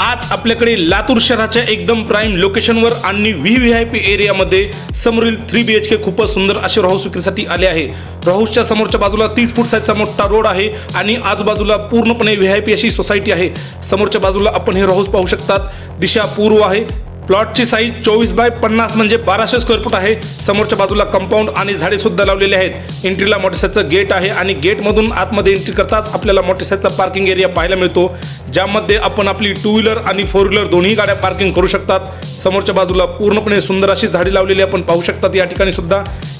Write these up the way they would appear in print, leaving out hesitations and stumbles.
आज आपल्याकडे लातूर शहराच्या एकदम प्राइम लोकेशनवर आणि व्हीव्हीआयपी एरियामध्ये समोरील 3 BHK खूपच सुंदर असे रो हाऊस विक्रीसाठी आले आहे। रो हाऊसच्या समोरच्या बाजूला 30 फूट साईजचा मोठा रोड आहे आणि आजूबाजूला पूर्णपणे व्हीआयपी अशी सोसायटी आहे। समोरच्या बाजूला आपण हे रो हाऊस पाहू शकतात। दिशा पूर्व आहे। प्लॉटची साईज 24x50 म्हणजे 1200 स्क्वेअर फूट आहे। समोरच्या बाजूला कंपाऊंड आणि झाडे सुद्धा लावलेले आहेत। एंट्रीला मोठ्या साईजचं गेट आहे आणि गेटमधून आतमध्ये एंट्री करताच आपल्याला मोठ्या साईजचा पार्किंग एरिया पाहायला मिळतो, ज्यामध्ये आपण आपली 2 व्हीलर आणि 4 व्हीलर दोन्ही गाड्या पार्किंग करू शकतात। समोरच्या बाजूला पूर्णपणे सुंदर अशी झाडे लावलेली आपण पाहू शकतात।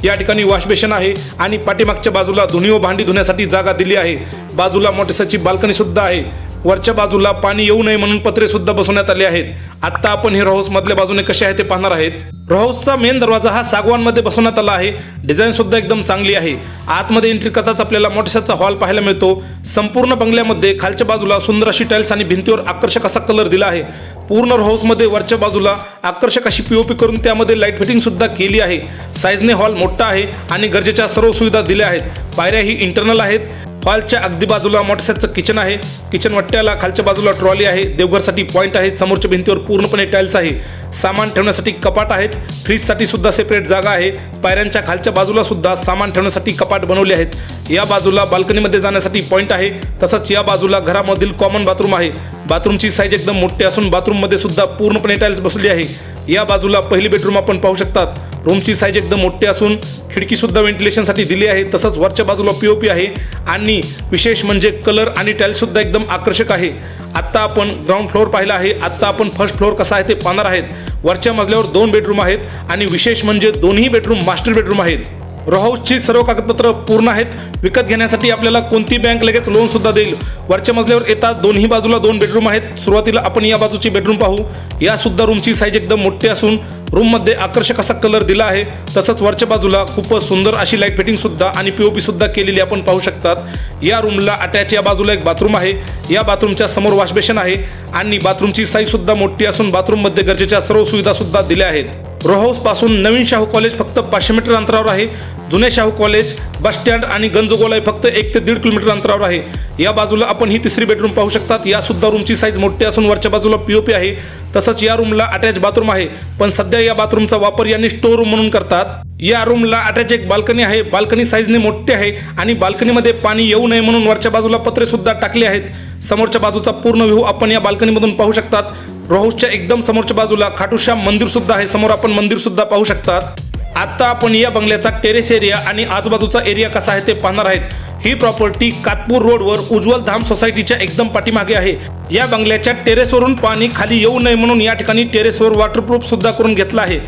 या ठिकाणी वॉश बेसिन आहे आणि पाठीमागच्या बाजूला धुणी व भांडी धुण्यासाठी जागा दिली आहे। बाजूला मोठ्या साईजची बाल्कनी सुद्धा आहे। वरच्या बाजूला पाणी येऊ नये म्हणून पत्रे सुद्धा बसवण्यात आले आहेत। आता आपण हे रो हाऊस मधल्या बाजूने कसे आहे ते पाहणार आहेत। रो हाऊसचा मेन दरवाजा हा सागवान मध्ये बसवण्यात आला आहे। डिझाइन सुद्धा एकदम चांगली आहे। आतमध्ये एंट्री करताच आपल्याला मोठ्यासा हॉल पाहायला मिळतो। संपूर्ण बंगल्यामध्ये खालच्या बाजूला सुंदर अशी टाइल्स आणि भिंतीवर आकर्षक असा कलर दिला आहे। पूर्ण रो हाऊस मध्ये वरच्या बाजूला आकर्षक अशी पीओपी करून त्यामध्ये लाईट फिटिंग सुद्धा केली आहे। साईजने हॉल मोठा आहे आणि गरजेच्या सर्व सुविधा दिल्या आहेत। पायऱ्या ही इंटरनल आहेत। हॉलच्या अगदी बाजूला मोठ्या साईजचं किचन आहे। किचन वाट्याला खालच्या बाजूला ट्रॉली आहे। देवघरसाठी पॉइंट आहे। समोरच्या भिंतीवर पूर्णपणे टाइल्स आहे। सामान ठेवण्यासाठी कपाट आहेत। फ्रीजसाठी सुद्धा सेपरेट जागा आहे। पायऱ्यांच्या खालच्या बाजूला सुद्धा सामान ठेवण्यासाठी कपाट बनवले आहेत। या बाजूला बाल्कनीमध्ये जाण्यासाठी पॉइंट आहे। तसंच या बाजूला घरामधील कॉमन बाथरूम आहे। बाथरूमची साईज एकदम मोठी असून बाथरूममध्ये सुद्धा पूर्णपणे टाइल्स बसवली आहे। या बाजूला पहिली बेडरूम आपण पाहू शकतात। रूमची साईज एकदम मोठी असून खिडकी सुद्धा व्हेंटिलेशनसाठी दिली आहे। तसंच वरच्या बाजूला पीओपी आहे आणि विशेष म्हणजे कलर आणि टाइल्स सुद्धा एकदम आकर्षक आहे। आता आपण ग्राउंड फ्लोअर पाहिला आहे। आता आपण फर्स्ट फ्लोअर कसा आहे ते पाहणार आहेत। वरच्या मजल्यावर 2 बेडरूम आहेत आणि विशेष म्हणजे दोन्ही बेडरूम मास्टर बेडरूम आहेत। रो हाऊसची सर्व कागदपत्र पूर्ण आहेत। विकत घेण्यासाठी आपल्याला कोणती बँक लगेच लोन सुद्धा देईल। वरच्या मजल्यावर येतात दोन्ही बाजूला 2 बेडरूम आहेत। सुरुवातीला आपण या बाजूची बेडरूम पाहू। या सुद्धा रूमची साईज एकदम मोठी असून रूम मध्ये आकर्षक असा कलर दिला आहे। तसंच वरच्या बाजूला खूपच सुंदर अशी लाईट फिटिंग सुद्धा आणि पीओपी सुद्धा केलेली आपण पाहू शकतात। या रूमला अटॅच या बाजूला एक बाथरूम आहे। या बाथरूमच्या समोर वॉश बेसिन आहे आणि बाथरूमची साईज सुद्धा मोठी असून बाथरूम मध्ये गरजेच्या सर्व सुविधा सुद्धा दिल्या आहेत। रो हाऊस पासून नवीन शाहू कॉलेज फक्त 500 मीटर अंतरावर आहे। जुने शाहू कॉलेज, बस स्टँड आणि गंजगोलाई फक्त 1 ते 1.5 किलोमीटर अंतरावर आहे। या बाजूला आपण ही तिसरी बेडरूम पाहू शकतात। या सुद्धा रूमची साईज मोठी असून वरच्या बाजूला पीओपी आहे। तसंच या रूमला अटॅच बाथरूम आहे, पण सध्या या बाथरूमचा वापर यांनी स्टोर रूम म्हणून करतात। या रूमला अटॅच एक बाल्कनी आहे। बाल्कनी साईजने मोठी आहे आणि बाल्कनीमध्ये पाणी येऊ नये म्हणून वरच्या बाजूला पत्रे सुद्धा टाकले आहेत। समोरच्या बाजूचा पूर्ण व्ह्यू आपण या बाल्कनीमधून पाहू शकतात। रो हाऊसच्या एकदम समोरच्या बाजूला खाटूश्याम मंदिर सुद्धा आहे। समोर आपण मंदिर सुद्धा पाहू शकतात। आता आपण या बंगल्याचा टेरेस एरिया आणि आजूबाजूचा एरिया कसा आहे ते पाहणार आहेत। ही प्रॉपर्टी कातपूर रोडवर उज्ज्वल धाम सोसायटीच्या एकदम पाठीमागे आहे। या बंगल्याच्या टेरेसवरून पाणी खाली येऊ नये म्हणून या ठिकाणी टेरेसवर वॉटरप्रूफ सुद्धा करून घेतला आहे।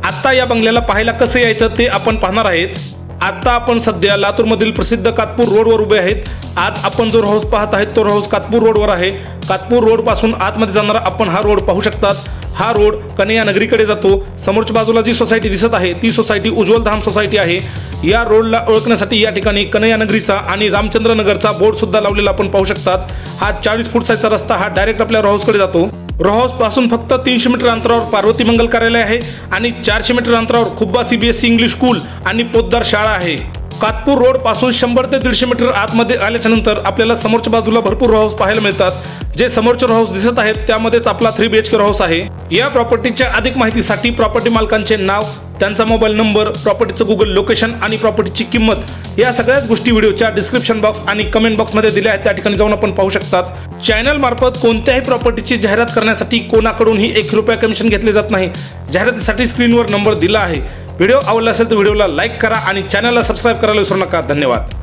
आता या बंगल्याला पाहायला कसं यायचं ते आपण पाहणार आहेत। आता आपण सध्या लातूरमधील प्रसिद्ध कातपूर रोडवर उभे आहेत। आज आपण जो रो हाऊस पाहत आहेत तो रो हाऊस कातपूर रोडवर आहे। कातपूर रोड पासून आतमध्ये जाणारा आपण हा रोड पाहू शकतात। हा रोड कन्हैया नगरीकडे जातो। समोरच्या बाजूला जी सोसायटी दिसत आहे ती सोसायटी उज्ज्वल धाम सोसायटी आहे। या रोडला ओळखण्यासाठी या ठिकाणी कन्हैया नगरीचा आणि रामचंद्र नगरचा बोर्ड सुद्धा लावलेला आपण पाहू शकतात। हा 40 फूट साईजचा रस्ता हा डायरेक्ट आपल्या रो हाऊसकडे जातो। रो हाऊस पासून फक्त 300 मीटर अंतरावर पार्वती मंगल कार्यालय आहे आणि 400 मीटर अंतरावर खुब्बा CBSE इंग्लिश स्कूल आणि पोद्दार शाळा आहे। कातपूर रोड पासून 100 ते 150 मीटर आतमध्ये आल्याच्या नंतर आपल्याला समोरच्या बाजूला भरपूर रो हाऊस पाहायला मिळतात। जे समोरचे रो हाऊस दिसत आहेत त्यामध्येच आपला 3 BHK रो हाऊस आहे। या प्रॉपर्टीच्या अधिक माहितीसाठी प्रॉपर्टी मालकांचे नाव, त्यांचा मोबाईल नंबर, प्रॉपर्टीचं गुगल लोकेशन आणि प्रॉपर्टीची किंमत या सगळ्याच गोष्टी व्हिडिओच्या डिस्क्रिप्शन बॉक्स आणि कमेंट बॉक्समध्ये दिल्या आहेत। त्या ठिकाणी जाऊन आपण पाहू शकतात। चॅनल मार्फत कोणत्याही प्रॉपर्टीची जाहिरात करण्यासाठी कोणाकडूनही 1 रुपया कमिशन घेतले जात नाही। जाहिरातीसाठी स्क्रीनवर नंबर दिला आहे। व्हिडिओ आवडला असेल तर व्हिडिओला लाईक करा आणि चॅनलला सबस्क्राईब करायला विसरू नका। धन्यवाद।